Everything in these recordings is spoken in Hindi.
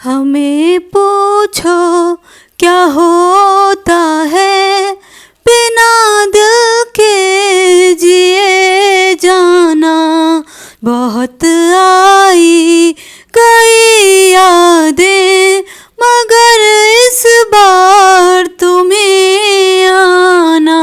हमें पूछो क्या होता है बिना दिल के जिए जाना। बहुत आई कई यादें मगर इस बार तुम्हें आना।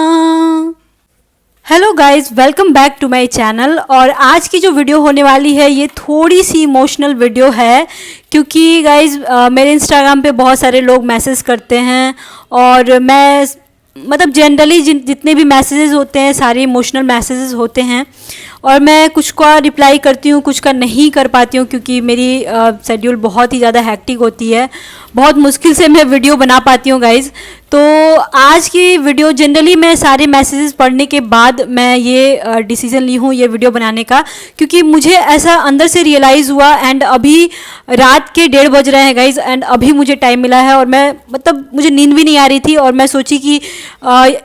Hello guys, welcome back to my channel. और आज की जो वीडियो होने वाली है ये थोड़ी सी इमोशनल वीडियो है, क्योंकि गाइज मेरे इंस्टाग्राम पे बहुत सारे लोग मैसेज करते हैं और मैं मतलब जनरली जितने भी मैसेजेस होते हैं सारे इमोशनल मैसेजेस होते हैं और मैं कुछ का रिप्लाई करती हूँ, कुछ का नहीं कर पाती हूँ क्योंकि मेरी शेड्यूल बहुत ही ज़्यादा हैक्टिक होती है। बहुत मुश्किल से मैं वीडियो बना पाती हूँ गाइज़। तो आज की वीडियो जनरली मैं सारे मैसेजेस पढ़ने के बाद मैं ये डिसीज़न ली हूँ ये वीडियो बनाने का, क्योंकि मुझे ऐसा अंदर से रियलाइज़ हुआ। एंड अभी रात के 1:30 बज रहे हैं गाइज़ एंड अभी मुझे टाइम मिला है और मैं मतलब मुझे नींद भी नहीं आ रही थी और मैं सोची कि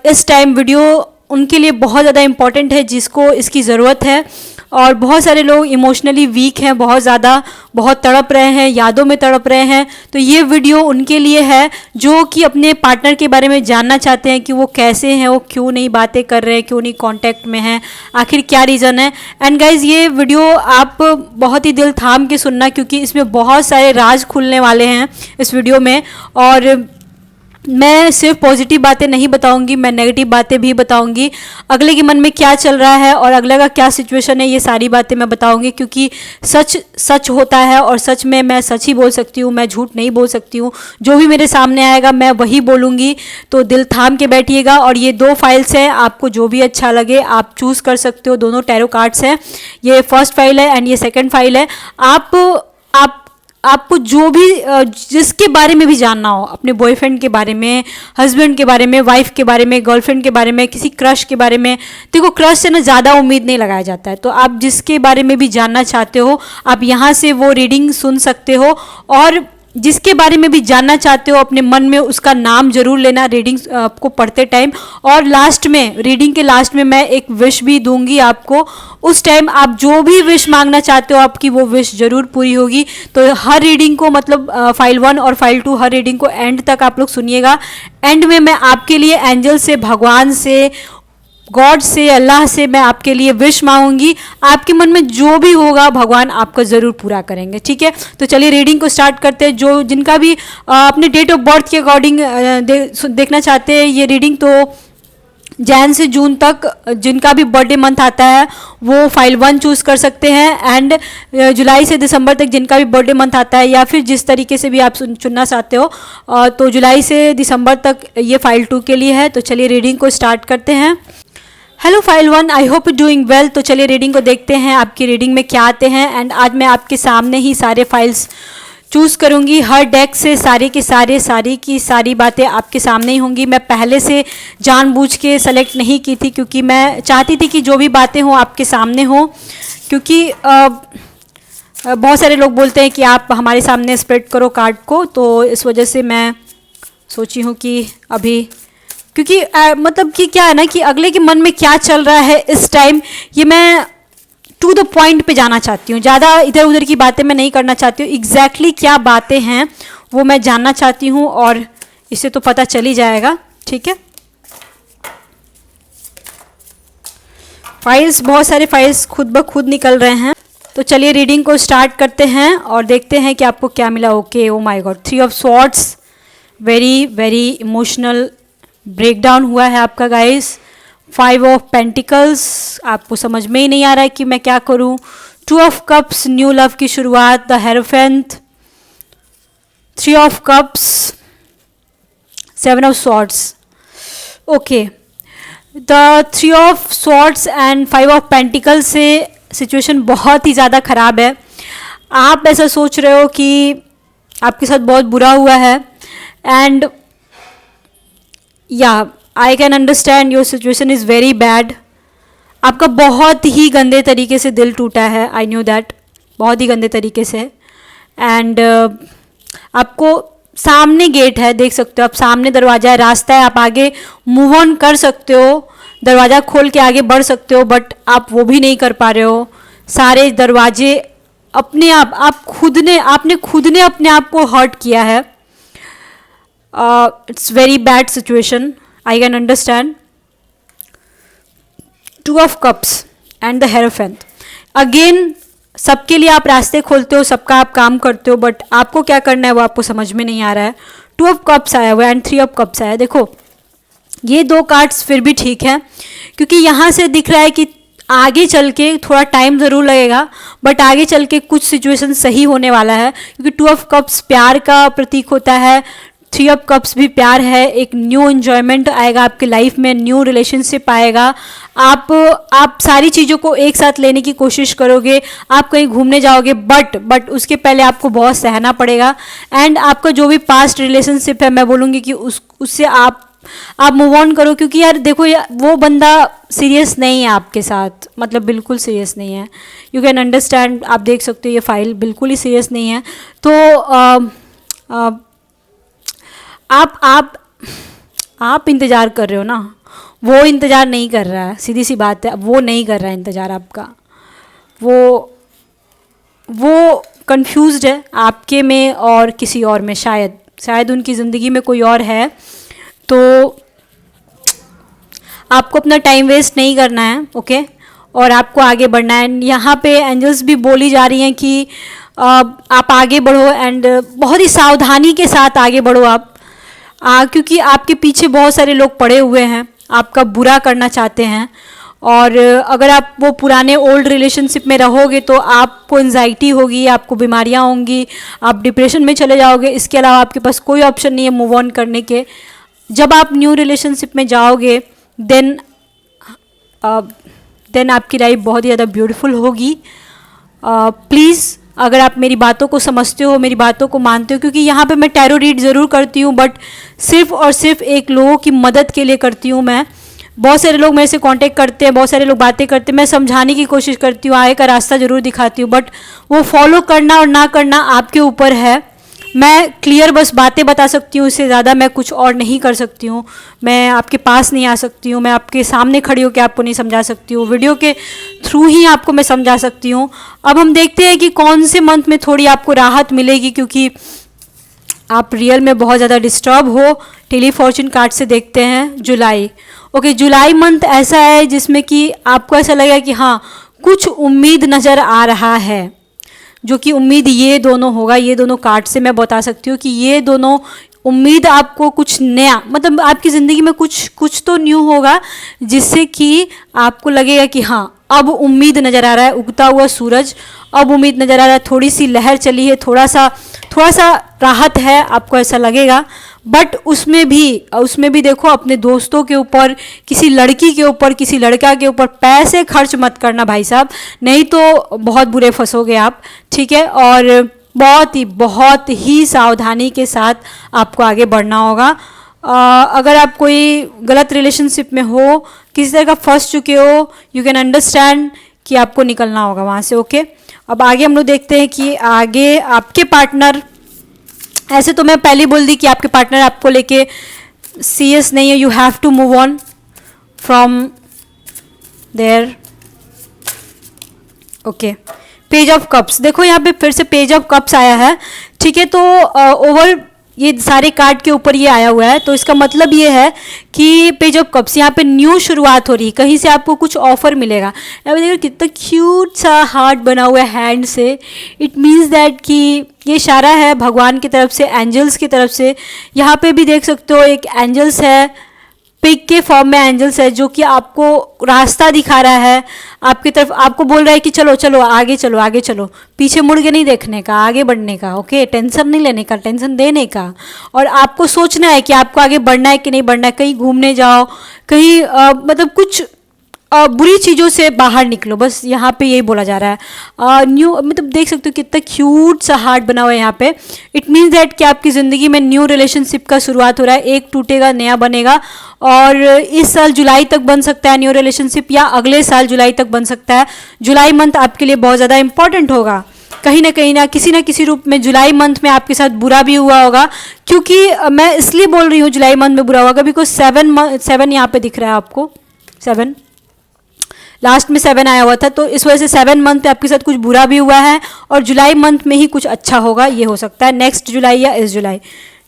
इस टाइम वीडियो उनके लिए बहुत ज़्यादा इम्पॉर्टेंट है जिसको इसकी ज़रूरत है। और बहुत सारे लोग इमोशनली वीक हैं, बहुत ज़्यादा, बहुत तड़प रहे हैं, यादों में तड़प रहे हैं। तो ये वीडियो उनके लिए है जो कि अपने पार्टनर के बारे में जानना चाहते हैं कि वो कैसे हैं, वो क्यों नहीं बातें कर रहे हैं, क्यों नहीं कांटेक्ट में हैं, आखिर क्या रीज़न है। एंड गाइज़ ये वीडियो आप बहुत ही दिल थाम के सुनना, क्योंकि इसमें बहुत सारे राज खुलने वाले हैं इस वीडियो में। और मैं सिर्फ पॉजिटिव बातें नहीं बताऊंगी, मैं नेगेटिव बातें भी बताऊंगी। अगले के मन में क्या चल रहा है और अगले का क्या सिचुएशन है, ये सारी बातें मैं बताऊंगी, क्योंकि सच सच होता है और सच में मैं सच ही बोल सकती हूँ, मैं झूठ नहीं बोल सकती हूँ। जो भी मेरे सामने आएगा मैं वही बोलूँगी। तो दिल थाम के बैठिएगा। और ये 2 फाइल्स हैं, आपको जो भी अच्छा लगे आप चूज़ कर सकते हो। दोनों टैरो कार्ड्स हैं, ये फर्स्ट फाइल है एंड ये सेकेंड फाइल है। आपको जो भी जिसके बारे में भी जानना हो, अपने बॉयफ्रेंड के बारे में, हस्बैंड के बारे में, वाइफ के बारे में, गर्लफ्रेंड के बारे में, किसी क्रश के बारे में, देखो क्रश से ना ज़्यादा उम्मीद नहीं लगाया जाता है। तो आप जिसके बारे में भी जानना चाहते हो आप यहाँ से वो रीडिंग सुन सकते हो। और जिसके बारे में भी जानना चाहते हो अपने मन में उसका नाम जरूर लेना रीडिंग आपको पढ़ते टाइम। और लास्ट में, रीडिंग के लास्ट में मैं एक विश भी दूंगी आपको। उस टाइम आप जो भी विश मांगना चाहते हो आपकी वो विश जरूर पूरी होगी। तो हर रीडिंग को मतलब फाइल 1 और फाइल 2 हर रीडिंग को एंड तक आप लोग सुनिएगा। एंड में मैं आपके लिए एंजल से, भगवान से, गॉड से, अल्लाह से मैं आपके लिए विश मांगूंगी। आपके मन में जो भी होगा भगवान आपका ज़रूर पूरा करेंगे, ठीक है। तो चलिए रीडिंग को स्टार्ट करते हैं। जो जिनका भी अपने डेट ऑफ बर्थ के अकॉर्डिंग देखना चाहते हैं ये रीडिंग, तो जैन से जून तक जिनका भी बर्थडे मंथ आता है वो फाइल 1 चूज़ कर सकते हैं। एंड जुलाई से दिसंबर तक जिनका भी बर्थडे मंथ आता है या फिर जिस तरीके से भी आप चुनना चाहते हो, तो जुलाई से दिसंबर तक ये फाइल 2 के लिए है। तो चलिए रीडिंग को स्टार्ट करते हैं। Hello file 1, I hope you doing well. तो चलिए रीडिंग को देखते हैं आपकी रीडिंग में क्या आते हैं। एंड आज मैं आपके सामने ही सारे फाइल्स चूज़ करूंगी हर डेक से, सारी की सारी बातें आपके सामने ही होंगी। मैं पहले से जानबूझ के सेलेक्ट नहीं की थी क्योंकि मैं चाहती थी कि जो भी बातें हों आपके सामने हो, क्योंकि बहुत सारे लोग बोलते हैं कि आप हमारे सामने स्प्रेड करो कार्ड को। तो इस वजह से मैं सोची हूँ कि अभी, क्योंकि मतलब कि क्या है ना कि अगले के मन में क्या चल रहा है इस टाइम, ये मैं टू द पॉइंट पे जाना चाहती हूँ। ज़्यादा इधर उधर की बातें मैं नहीं करना चाहती हूँ। एग्जैक्टली क्या बातें हैं वो मैं जानना चाहती हूँ और इससे तो पता चल ही जाएगा, ठीक है। फाइल्स, बहुत सारे फाइल्स खुद ब खुद निकल रहे हैं। तो चलिए रीडिंग को स्टार्ट करते हैं और देखते हैं कि आपको क्या मिला। Okay, oh my God, 3 of swords, very very emotional breakdown हुआ है आपका गाइस। 5 ऑफ पेंटिकल्स, आपको समझ में ही नहीं आ रहा है कि मैं क्या करूं। 2 ऑफ कप्स, न्यू लव की शुरुआत। The hierophant, 3 of cups, 7 of swords. Okay, the 3 of swords and 5 of pentacles से सिचुएशन बहुत ही ज़्यादा ख़राब है। आप ऐसा सोच रहे हो कि आपके साथ बहुत बुरा हुआ है। एंड या I can understand your situation is very bad. आपका बहुत ही गंदे तरीके से दिल टूटा है, आई न्यू दैट, बहुत ही गंदे तरीके से। एंड आपको सामने गेट है, देख सकते हो आप, सामने दरवाज़ा है, रास्ता है, आप आगे मूव ऑन कर सकते हो, दरवाज़ा खोल के आगे बढ़ सकते हो, बट आप वो भी नहीं कर पा रहे हो। सारे दरवाजे अपने आपने खुद ने अपने आप को हर्ट किया है. It's very bad situation, I can understand. Two of cups and the hierophant. Again सबके लिए आप रास्ते खोलते हो, सबका आप काम करते हो, बट आपको क्या करना है वो आपको समझ में नहीं आ रहा है. टू ऑफ कप्स आया हुआ है एंड थ्री ऑफ कप्स आया है. देखो ये दो कार्ड्स फिर भी ठीक है, क्योंकि यहाँ से दिख रहा है कि आगे चल के थोड़ा टाइम ज़रूर लगेगा, बट आगे चल के कुछ सिचुएशन सही होने वाला है. क्योंकि टू ऑफ कप्स प्यार का प्रतीक होता है, थ्री ऑफ कप्स भी प्यार है. एक न्यू एन्जॉयमेंट आएगा आपकी लाइफ में, न्यू रिलेशनशिप आएगा. आप सारी चीज़ों को एक साथ लेने की कोशिश करोगे, आप कहीं घूमने जाओगे, बट उसके पहले आपको बहुत सहना पड़ेगा. एंड आपका जो भी पास्ट रिलेशनशिप है, मैं बोलूँगी कि उससे आप मूव ऑन करो. क्योंकि यार देखो वो बंदा सीरियस नहीं है आपके साथ, मतलब बिल्कुल सीरियस नहीं है. यू कैन अंडरस्टैंड, आप देख सकते हो ये फाइल बिल्कुल ही सीरियस नहीं है. तो आप इंतज़ार कर रहे हो ना, वो इंतज़ार नहीं कर रहा है. सीधी सी बात है, वो नहीं कर रहा है इंतज़ार आपका. वो कंफ्यूज्ड है आपके में और किसी और में. शायद उनकी ज़िंदगी में कोई और है. तो आपको अपना टाइम वेस्ट नहीं करना है, ओके, और आपको आगे बढ़ना है. यहाँ पे एंजल्स भी बोली जा रही हैं कि आप आगे बढ़ो एंड बहुत ही सावधानी के साथ आगे बढ़ो आप. क्योंकि आपके पीछे बहुत सारे लोग पड़े हुए हैं, आपका बुरा करना चाहते हैं. और अगर आप वो पुराने ओल्ड रिलेशनशिप में रहोगे तो आपको एंजाइटी होगी, आपको बीमारियां होंगी, आप डिप्रेशन में चले जाओगे. इसके अलावा आपके पास कोई ऑप्शन नहीं है मूव ऑन करने के. जब आप न्यू रिलेशनशिप में जाओगे देन आपकी लाइफ बहुत ही ज़्यादा ब्यूटीफुल होगी. प्लीज़ अगर आप मेरी बातों को समझते हो, मेरी बातों को मानते हो, क्योंकि यहाँ पे मैं टैरो रीड ज़रूर करती हूँ, बट सिर्फ और सिर्फ एक लोगों की मदद के लिए करती हूँ मैं. बहुत सारे लोग मेरे से कांटेक्ट करते हैं, बहुत सारे लोग बातें करते हैं, मैं समझाने की कोशिश करती हूँ, आगे का रास्ता ज़रूर दिखाती हूँ, बट वो फॉलो करना और ना करना आपके ऊपर है. मैं क्लियर बस बातें बता सकती हूँ, इससे ज़्यादा मैं कुछ और नहीं कर सकती हूँ. मैं आपके पास नहीं आ सकती हूँ, मैं आपके सामने खड़ी होकर आपको नहीं समझा सकती हूँ, वीडियो के थ्रू ही आपको मैं समझा सकती हूँ. अब हम देखते हैं कि कौन से मंथ में थोड़ी आपको राहत मिलेगी, क्योंकि आप रियल में बहुत ज़्यादा डिस्टर्ब हो. टेली फॉर्चून कार्ड से देखते हैं जुलाई. ओके, जुलाई मंथ ऐसा है जिसमें कि आपको ऐसा लगेगा कि हाँ कुछ उम्मीद नज़र आ रहा है, जो कि उम्मीद ये दोनों होगा. ये दोनों कार्ड से मैं बता सकती हूँ कि ये दोनों उम्मीद आपको कुछ नया, मतलब आपकी ज़िंदगी में कुछ तो न्यू होगा, जिससे कि आपको लगेगा कि हाँ अब उम्मीद नज़र आ रहा है. उगता हुआ सूरज, अब उम्मीद नज़र आ रहा है. थोड़ी सी लहर चली है, थोड़ा सा राहत है, आपको ऐसा लगेगा. बट उसमें भी देखो अपने दोस्तों के ऊपर, किसी लड़की के ऊपर, किसी लड़का के ऊपर पैसे खर्च मत करना भाई साहब, नहीं तो बहुत बुरे फंसोगे आप. ठीक है, और बहुत ही सावधानी के साथ आपको आगे बढ़ना होगा. अगर आप कोई गलत रिलेशनशिप में हो, किसी तरह का फंस चुके हो, यू कैन अंडरस्टैंड कि आपको निकलना होगा वहाँ से. ओके, अब आगे हम लोग देखते हैं कि आगे आपके पार्टनर, ऐसे तो मैं पहले बोल दी कि आपके पार्टनर आपको लेके सीरियस नहीं है. You have to move on from there. Okay, page of cups. देखो यहाँ पे फिर से पेज ऑफ कप्स आया है. ठीक है, तो ओवर ये सारे कार्ड के ऊपर ये आया हुआ है, तो इसका मतलब ये है कि पेज ऑफ कप्स, यहाँ पे न्यू शुरुआत हो रही है, कहीं से आपको कुछ ऑफर मिलेगा. यहाँ पे देखो कितना क्यूट सा हार्ट बना हुआ है हैंड से. इट मीन्स दैट कि ये इशारा है भगवान की तरफ से, एंजल्स की तरफ से. यहाँ पे भी देख सकते हो एक एंजल्स है, पिग के फॉर्म में एंजल्स है, जो कि आपको रास्ता दिखा रहा है आपकी तरफ. आपको बोल रहा है कि चलो चलो आगे चलो, आगे चलो, पीछे मुड़ के नहीं देखने का, आगे बढ़ने का. ओके, टेंशन नहीं लेने का, टेंशन देने का. और आपको सोचना है कि आपको आगे बढ़ना है कि नहीं बढ़ना है. कहीं घूमने जाओ, कहीं मतलब कुछ बुरी चीज़ों से बाहर निकलो, बस यहाँ पे यही बोला जा रहा है. न्यू, मतलब देख सकते हो कितना क्यूट सा हार्ट बना हुआ है यहाँ पे. इट मीन्स दैट कि आपकी ज़िंदगी में न्यू रिलेशनशिप का शुरुआत हो रहा है. एक टूटेगा, नया बनेगा. और इस साल जुलाई तक बन सकता है न्यू रिलेशनशिप, या अगले साल जुलाई तक बन सकता है. जुलाई मंथ आपके लिए बहुत ज़्यादा इंपॉर्टेंट होगा. कहीं ना किसी रूप में जुलाई मंथ में आपके साथ बुरा भी हुआ होगा. क्योंकि मैं इसलिए बोल रही हूँ जुलाई मंथ में बुरा होगा, बिकॉज 7 यहाँ पे दिख रहा है आपको 7. लास्ट में 7 आया हुआ था, तो इस वजह से 7 मंथ पे आपके साथ कुछ बुरा भी हुआ है और जुलाई मंथ में ही कुछ अच्छा होगा, ये हो सकता है नेक्स्ट जुलाई या इस जुलाई।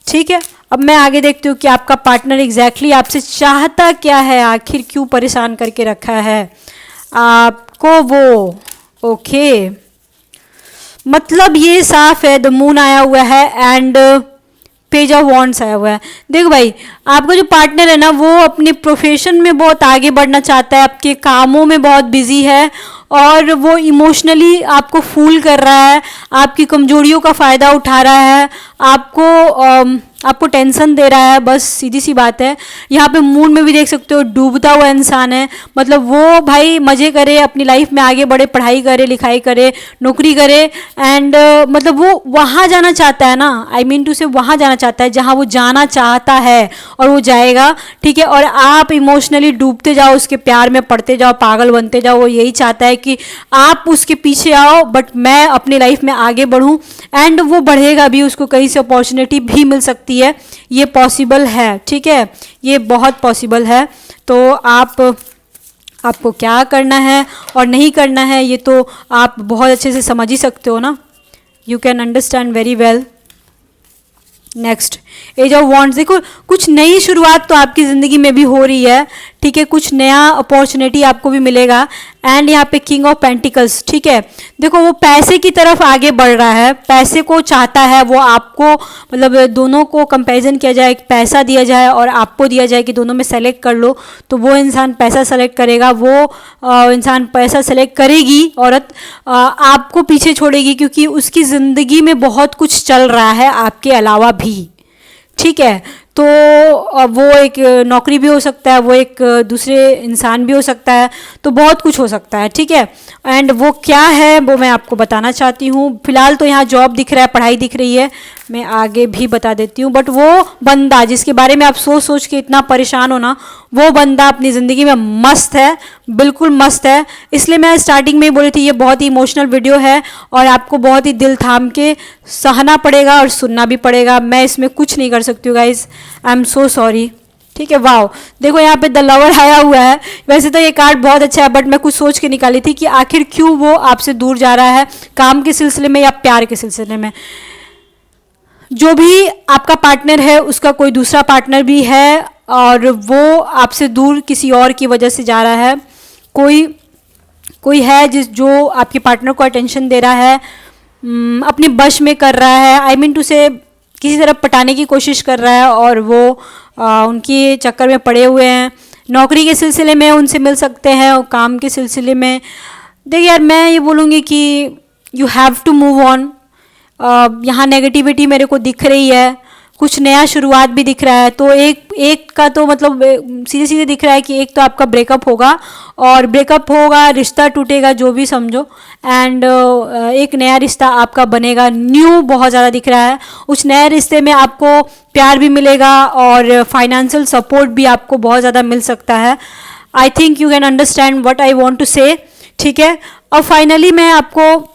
ठीक है, अब मैं आगे देखती हूँ कि आपका पार्टनर एग्जैक्टली आपसे चाहता क्या है, आखिर क्यों परेशान करके रखा है आपको वो। ओके, मतलब ये साफ है, द मून आया हुआ है एंड पेज ऑफ वॉन्ड्स आया हुआ है। देखो भाई, आपका जो पार्टनर है ना, वो अपने प्रोफेशन में बहुत आगे बढ़ना चाहता है, आपके कामों में बहुत बिजी है और वो इमोशनली आपको फूल कर रहा है, आपकी कमजोरियों का फ़ायदा उठा रहा है, आपको टेंशन दे रहा है, बस सीधी सी बात है। यहाँ पे मून में भी देख सकते हो डूबता हुआ इंसान है, मतलब वो भाई मज़े करे, अपनी लाइफ में आगे बढ़े, पढ़ाई करे, लिखाई करे, नौकरी करे एंड मतलब वो वहाँ जाना चाहता है ना, आई मीन टू से वहाँ जाना चाहता है जहाँ वो जाना चाहता है और वो जाएगा। ठीक है, और आप इमोशनली डूबते जाओ, उसके प्यार में पड़ते जाओ, पागल बनते जाओ। वो यही चाहता है कि आप उसके पीछे आओ बट मैं अपनी लाइफ में आगे बढ़ूँ एंड वो बढ़ेगा भी, उसको कहीं से अपॉर्चुनिटी भी मिल सकती है, ये पॉसिबल है। ठीक है, ये बहुत पॉसिबल है। तो आपको क्या करना है और नहीं करना है ये तो आप बहुत अच्छे से समझ ही सकते हो ना, you can understand very well. Next, ace of wands, देखो कुछ नई शुरुआत तो आपकी ज़िंदगी में भी हो रही है। ठीक है, कुछ नया अपॉर्चुनिटी आपको भी मिलेगा एंड यहाँ पे किंग ऑफ पेंटिकल्स। ठीक है, देखो वो पैसे की तरफ आगे बढ़ रहा है, पैसे को चाहता है वो, आपको मतलब दोनों को कंपैरिजन किया जाए, पैसा दिया जाए और आपको दिया जाए कि दोनों में सेलेक्ट कर लो, तो वो इंसान पैसा सेलेक्ट करेगा, वो इंसान पैसा सेलेक्ट करेगी, औरत आपको पीछे छोड़ेगी क्योंकि उसकी ज़िंदगी में बहुत कुछ चल रहा है आपके अलावा भी। ठीक है, तो वो एक नौकरी भी हो सकता है, वो एक दूसरे इंसान भी हो सकता है, तो बहुत कुछ हो सकता है। ठीक है, एंड वो क्या है वो मैं आपको बताना चाहती हूँ। फिलहाल तो यहाँ जॉब दिख रहा है, पढ़ाई दिख रही है, मैं आगे भी बता देती हूँ। बट वो बंदा जिसके बारे में आप सोच सोच के इतना परेशान हो ना, वो बंदा अपनी ज़िंदगी में मस्त है, बिल्कुल मस्त है। इसलिए मैं स्टार्टिंग में ही बोली थी ये बहुत ही इमोशनल वीडियो है और आपको बहुत ही दिल थाम के सहना पड़ेगा और सुनना भी पड़ेगा। मैं इसमें कुछ नहीं कर सकती हूँ guys, I am so sorry. ठीक है, वाओ, देखो यहाँ पे द लवर आया हुआ है। वैसे तो ये कार्ड बहुत अच्छा है बट मैं कुछ सोच के निकाली थी कि आखिर क्यों वो आपसे दूर जा रहा है, काम के सिलसिले में या प्यार के सिलसिले में। जो भी आपका पार्टनर है उसका कोई दूसरा पार्टनर भी है और वो आपसे दूर किसी और की वजह से जा रहा है। कोई है जो आपके पार्टनर को अटेंशन दे रहा है, अपने वश में कर रहा है, आई मीन टू से किसी तरह पटाने की कोशिश कर रहा है और वो उनके चक्कर में पड़े हुए हैं। नौकरी के सिलसिले में उनसे मिल सकते हैं और काम के सिलसिले में। देखिए यार, मैं ये बोलूँगी कि you have to move on. यहाँ नेगेटिविटी मेरे को दिख रही है, कुछ नया शुरुआत भी दिख रहा है, तो एक का तो मतलब सीधे सीधे दिख रहा है कि एक तो आपका ब्रेकअप होगा और ब्रेकअप होगा, रिश्ता टूटेगा, जो भी समझो, एंड एक नया रिश्ता आपका बनेगा, न्यू बहुत ज़्यादा दिख रहा है। उस नए रिश्ते में आपको प्यार भी मिलेगा और फाइनेंशियल सपोर्ट भी आपको बहुत ज़्यादा मिल सकता है। I think you can understand what I want to say. ठीक है, और फाइनली मैं आपको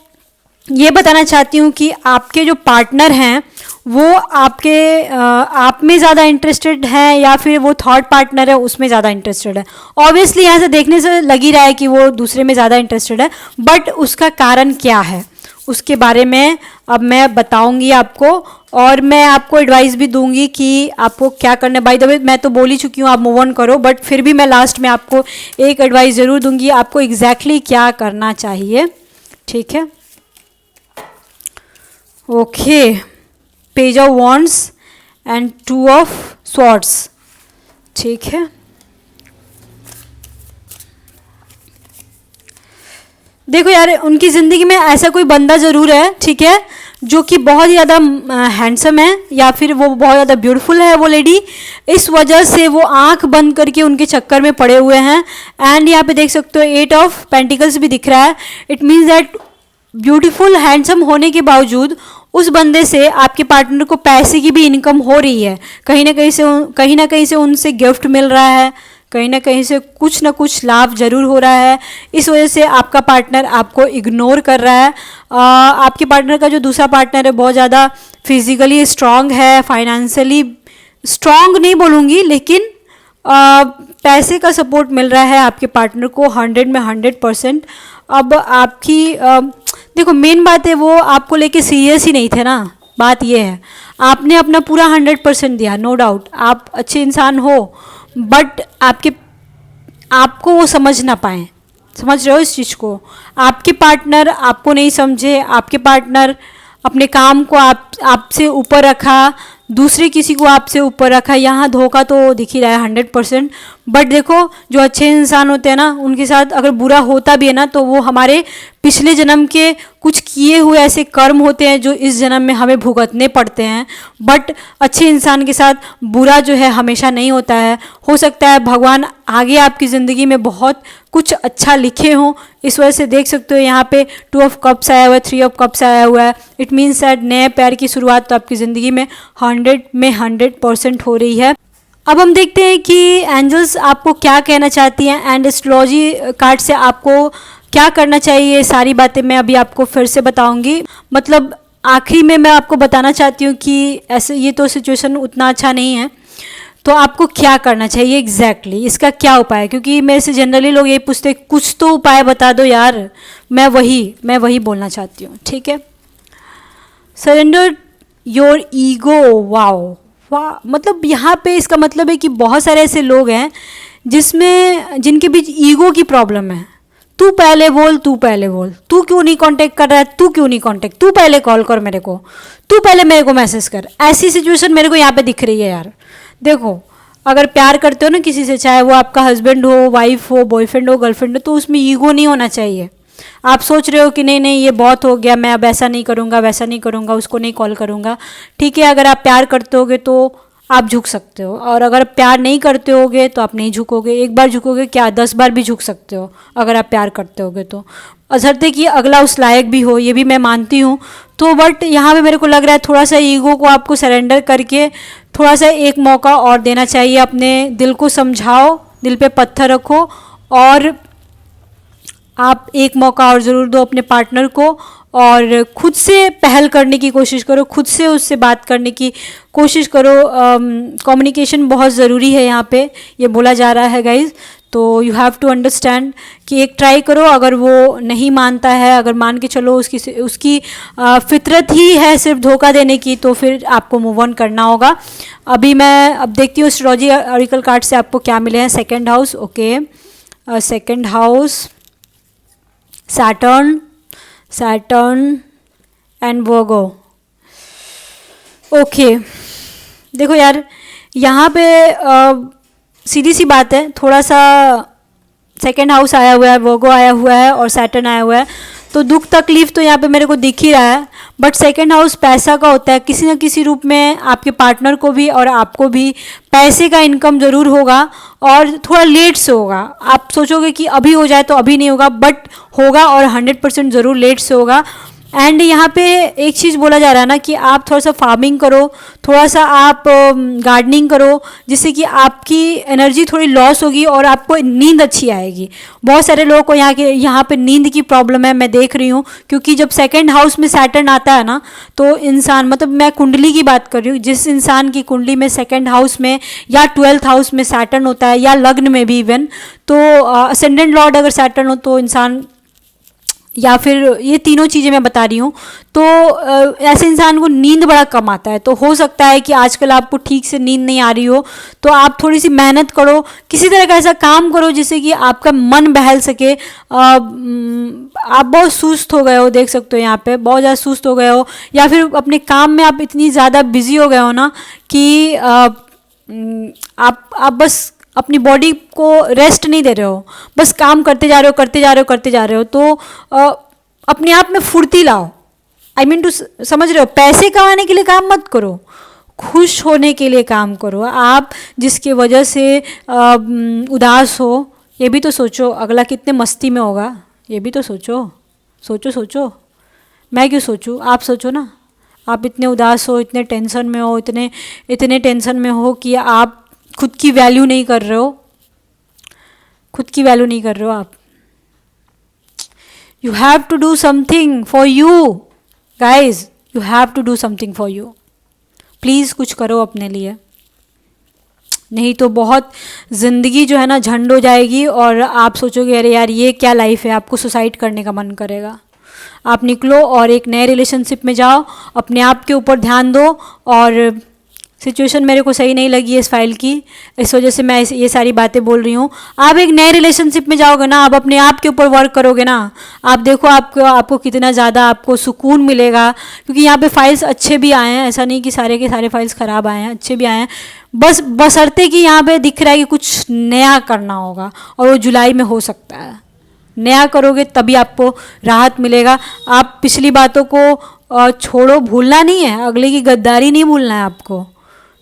ये बताना चाहती हूँ कि आपके जो पार्टनर हैं वो आप में ज़्यादा इंटरेस्टेड हैं या फिर वो थर्ड पार्टनर है उसमें ज़्यादा इंटरेस्टेड है। ऑब्वियसली यहाँ से देखने से लग ही रहा है कि वो दूसरे में ज़्यादा इंटरेस्टेड है, बट उसका कारण क्या है उसके बारे में अब मैं बताऊंगी आपको और मैं आपको एडवाइस भी दूंगी कि आपको क्या करना है। बाय द वे मैं तो बोल ही चुकी हूँ, आप मूव ऑन करो, बट फिर भी मैं लास्ट में आपको एक एडवाइस ज़रूर दूंगी, आपको एग्जैक्टली क्या करना चाहिए। ठीक है, okay, page of wands and 2 of swords. ठीक है, देखो यार, उनकी ज़िंदगी में ऐसा कोई बंदा ज़रूर है, ठीक है, जो कि बहुत ही ज़्यादा हैंडसम है या फिर वो बहुत ज़्यादा ब्यूटीफुल है वो लेडी, इस वजह से वो आंख बंद करके उनके चक्कर में पड़े हुए हैं। एंड यहाँ पे देख सकते हो 8 ऑफ पेंटिकल्स भी दिख रहा है। It means that beautiful handsome होने के बावजूद उस बंदे से आपके पार्टनर को पैसे की भी इनकम हो रही है, कहीं ना कहीं से उनसे गिफ्ट मिल रहा है, कहीं ना कहीं से कुछ ना कुछ लाभ जरूर हो रहा है। इस वजह से आपका पार्टनर आपको इग्नोर कर रहा है। आपके पार्टनर का जो दूसरा पार्टनर है बहुत ज़्यादा फिजिकली स्ट्रांग है, फाइनेंशियली स्ट्रांग नहीं बोलूँगी, लेकिन पैसे का सपोर्ट मिल रहा है आपके पार्टनर को 100 में 100%। अब आपकी देखो मेन बात है, वो आपको लेके सीरियस ही नहीं थे ना, बात ये है। आपने अपना पूरा 100% दिया, नो डाउट आप अच्छे इंसान हो, बट आपको वो समझ ना पाए। समझ रहे हो इस चीज़ को? आपके पार्टनर आपको नहीं समझे, आपके पार्टनर अपने काम को आपसे ऊपर रखा, दूसरे किसी को आपसे ऊपर रखा। यहाँ धोखा तो दिख ही रहा है 100%। बट देखो जो अच्छे इंसान होते हैं ना, उनके साथ अगर बुरा होता भी है ना, तो वो हमारे पिछले जन्म के कुछ किए हुए ऐसे कर्म होते हैं जो इस जन्म में हमें भुगतने पड़ते हैं। बट अच्छे इंसान के साथ बुरा जो है हमेशा नहीं होता है। हो सकता है भगवान आगे आपकी ज़िंदगी में बहुत कुछ अच्छा लिखे हों, इस वजह से देख सकते हो यहाँ पे 2 ऑफ कप्स आया हुआ है, 3 ऑफ कप्स आया हुआ है। इट मीन्स दैट नए प्यार की शुरुआत तो आपकी ज़िंदगी में 100 में 100% हो रही है। अब हम देखते हैं कि एंजल्स आपको क्या कहना चाहती हैं एंड एस्ट्रोलॉजी कार्ड से आपको क्या करना चाहिए। ये सारी बातें मैं अभी आपको फिर से बताऊंगी। मतलब आखिरी में मैं आपको बताना चाहती हूँ कि ऐसे ये तो सिचुएशन उतना अच्छा नहीं है, तो आपको क्या करना चाहिए एग्जैक्टली इसका क्या उपाय है। क्योंकि मेरे से जनरली लोग ये पूछते हैं कुछ तो उपाय बता दो यार, मैं वही बोलना चाहती हूँ। ठीक है, सरेंडर योर ईगो। वाओ वाह, मतलब यहाँ पे इसका मतलब है कि बहुत सारे ऐसे लोग हैं जिनके बीच ईगो की प्रॉब्लम है। तू पहले बोल, तू क्यों नहीं कांटेक्ट कर रहा है, तू पहले कॉल कर मेरे को, तू पहले मेरे को मैसेज कर। ऐसी सिचुएशन मेरे को यहाँ पे दिख रही है यार। देखो अगर प्यार करते हो ना किसी से, चाहे वो आपका हस्बैंड हो, वाइफ हो, बॉयफ्रेंड हो, गर्लफ्रेंड हो, तो उसमें ईगो नहीं होना चाहिए। आप सोच रहे हो कि नहीं ये बहुत हो गया, मैं अब ऐसा नहीं करूँगा, वैसा नहीं करूँगा, उसको नहीं कॉल करूँगा। ठीक है, अगर आप प्यार करते होगे तो आप झुक सकते हो, और अगर प्यार नहीं करते होगे तो आप नहीं झुकोगे। एक बार झुकोगे क्या, 10 बार भी झुक सकते हो अगर आप प्यार करते होगे तो, अशर्ते कि अगला उस लायक भी हो, ये भी मैं मानती हूँ। तो बट यहाँ पे मेरे को लग रहा है थोड़ा सा ईगो को आपको सरेंडर करके थोड़ा सा एक मौका और देना चाहिए। अपने दिल को समझाओ, दिल पे पत्थर रखो, और आप एक मौका और ज़रूर दो अपने पार्टनर को, और खुद से पहल करने की कोशिश करो, खुद से उससे बात करने की कोशिश करो। कम्युनिकेशन बहुत ज़रूरी है यहाँ पे, ये बोला जा रहा है गाइज। तो यू हैव टू अंडरस्टैंड कि एक ट्राई करो, अगर वो नहीं मानता है, अगर मान के चलो उसकी फितरत ही है सिर्फ धोखा देने की, तो फिर आपको मूव ऑन करना होगा। अब देखती हूँ एस्ट्रोलॉजी ऑरिकल कार्ड से आपको क्या मिले हैं। Second house, okay, second house Saturn and Virgo. Okay, देखो यार यहाँ पे सीधी सी बात है, थोड़ा सा सेकंड हाउस आया हुआ है, वर्गो आया हुआ है और सैटर्न आया हुआ है, तो दुख तकलीफ तो यहाँ पे मेरे को दिख ही रहा है। बट सेकंड हाउस पैसा का होता है, किसी न किसी रूप में आपके पार्टनर को भी और आपको भी पैसे का इनकम ज़रूर होगा, और थोड़ा लेट से होगा। आप सोचोगे कि अभी हो जाए तो अभी नहीं होगा, बट होगा, और 100% ज़रूर लेट से होगा। एंड यहाँ पे एक चीज़ बोला जा रहा है ना कि आप थोड़ा सा फार्मिंग करो, थोड़ा सा आप गार्डनिंग करो, जिससे कि आपकी एनर्जी थोड़ी लॉस होगी और आपको नींद अच्छी आएगी। बहुत सारे लोगों को यहाँ पे नींद की प्रॉब्लम है, मैं देख रही हूँ, क्योंकि जब सेकंड हाउस में सैटर्न आता है ना, तो इंसान, मतलब मैं कुंडली की बात कर रही हूँ, जिस इंसान की कुंडली में सेकंड हाउस में या 12th हाउस में सैटर्न होता है, या लग्न में भी इवन, तो असेंडेंट लॉर्ड अगर सैटर्न हो तो इंसान, या फिर ये तीनों चीज़ें मैं बता रही हूँ, तो ऐसे इंसान को नींद बड़ा कम आता है। तो हो सकता है कि आजकल आपको ठीक से नींद नहीं आ रही हो, तो आप थोड़ी सी मेहनत करो, किसी तरह का ऐसा काम करो जिससे कि आपका मन बहल सके। आप बहुत सुस्त हो गए हो, देख सकते हो यहाँ पे बहुत ज़्यादा सुस्त हो गए हो, या फिर अपने काम में आप इतनी ज़्यादा बिजी हो गए हो ना कि आप बस अपनी बॉडी को रेस्ट नहीं दे रहे हो, बस काम करते जा रहे हो। तो अपने आप में फुर्ती लाओ। आई मीन टू, समझ रहे हो, पैसे कमाने के लिए काम मत करो, खुश होने के लिए काम करो। आप जिसकी वजह से उदास हो, ये भी तो सोचो अगला कितने मस्ती में होगा, ये भी तो सोचो। मैं क्यों सोचूं, आप सोचो ना। आप इतने उदास हो, इतने टेंशन में हो, इतने टेंशन में हो कि आप खुद की वैल्यू नहीं कर रहे हो। आप you have to do something for you guys, you have to do something for you. Please कुछ करो अपने लिए। नहीं तो बहुत ज़िंदगी जो है ना झंड हो जाएगी और आप सोचोगे अरे यार ये क्या लाइफ है, आपको सुसाइड करने का मन करेगा। आप निकलो और एक नए रिलेशनशिप में जाओ, अपने आप के ऊपर ध्यान दो। और सिचुएशन मेरे को सही नहीं लगी है इस फाइल की, इस वजह से मैं ये सारी बातें बोल रही हूँ। आप एक नए रिलेशनशिप में जाओगे ना, आप अपने आप के ऊपर वर्क करोगे ना, आप देखो आपको कितना ज़्यादा आपको सुकून मिलेगा। क्योंकि यहाँ पे फाइल्स अच्छे भी आए हैं, ऐसा नहीं कि सारे के सारे फाइल्स ख़राब आए हैं, अच्छे भी आए हैं। बस बशर्ते कि यहाँ पे दिख रहा है कि कुछ नया करना होगा और वो जुलाई में हो सकता है। नया करोगे तभी आपको राहत मिलेगा। आप पिछली बातों को छोड़ो, भूलना नहीं है, अगले की गद्दारी नहीं भूलना है आपको।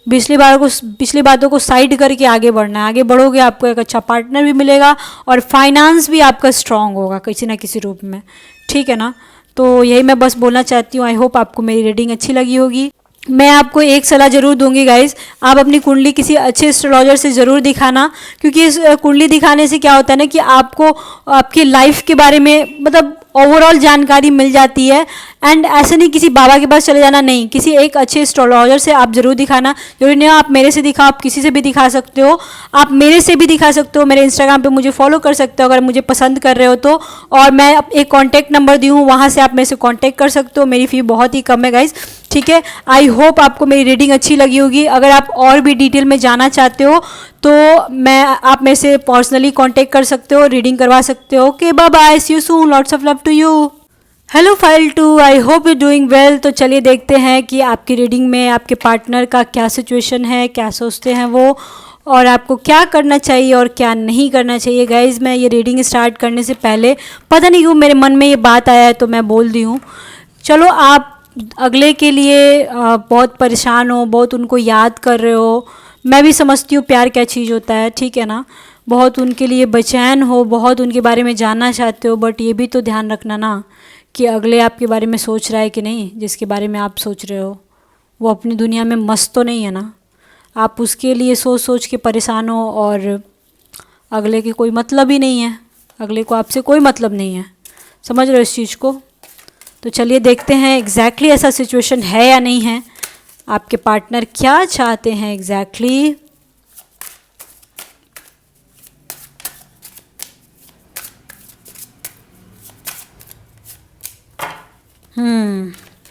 पिछली बातों को साइड करके आगे बढ़ना है। आगे बढ़ोगे आपको एक अच्छा पार्टनर भी मिलेगा और फाइनेंस भी आपका स्ट्रांग होगा किसी ना किसी रूप में, ठीक है ना। तो यही मैं बस बोलना चाहती हूँ। आई होप आपको मेरी रीडिंग अच्छी लगी होगी। मैं आपको एक सलाह ज़रूर दूंगी गाइज, आप अपनी कुंडली किसी अच्छे एस्ट्रोलॉजर से ज़रूर दिखाना। क्योंकि इस कुंडली दिखाने से क्या होता है ना कि आपको आपकी लाइफ के बारे में मतलब ओवरऑल जानकारी मिल जाती है। एंड ऐसे नहीं किसी बाबा के पास चले जाना, नहीं, किसी एक अच्छे एस्ट्रोलॉजर से आप ज़रूर दिखाना। जरूरी नहीं आप मेरे से दिखाओ, आप किसी से भी दिखा सकते हो। आप मेरे से भी दिखा सकते हो, मेरे इंस्टाग्राम पे मुझे फॉलो कर सकते हो अगर मुझे पसंद कर रहे हो तो। और मैं एक कॉन्टैक्ट नंबर दी हूँ, वहाँ से आप मेरे से कॉन्टैक्ट कर सकते हो। मेरी फ़ी बहुत ही कम है गाइज, ठीक है। आई होप आपको मेरी रीडिंग अच्छी लगी होगी। अगर आप और भी डिटेल में जाना चाहते हो तो आप मेरे से पर्सनली कांटेक्ट कर सकते हो, रीडिंग करवा सकते हो। Okay, bye bye, see you soon, lots of love to you. Hello file 2, I hope you doing well. तो चलिए देखते हैं कि आपकी रीडिंग में आपके पार्टनर का क्या सिचुएशन है, क्या सोचते हैं वो, और आपको क्या करना चाहिए और क्या नहीं करना चाहिए। गाइज मैं ये रीडिंग स्टार्ट करने से पहले पता नहीं क्यों मेरे मन में ये बात आया है तो मैं बोल दी हूँ। चलो, आप अगले के लिए बहुत परेशान हो, बहुत उनको याद कर रहे हो। मैं भी समझती हूँ प्यार क्या चीज़ होता है, ठीक है ना। बहुत उनके लिए बेचैन हो, बहुत उनके बारे में जानना चाहते हो। बट ये भी तो ध्यान रखना ना कि अगले आपके बारे में सोच रहा है कि नहीं, जिसके बारे में आप सोच रहे हो वो अपनी दुनिया में मस्त तो नहीं है ना। आप उसके लिए सोच सोच के परेशान हो और अगले की कोई मतलब ही नहीं है, अगले को आपसे कोई मतलब नहीं है। समझ रहे हो इस चीज़ को। तो चलिए देखते हैं एग्जैक्टली ऐसा सिचुएशन है या नहीं है, आपके पार्टनर क्या चाहते हैं एग्जैक्टली।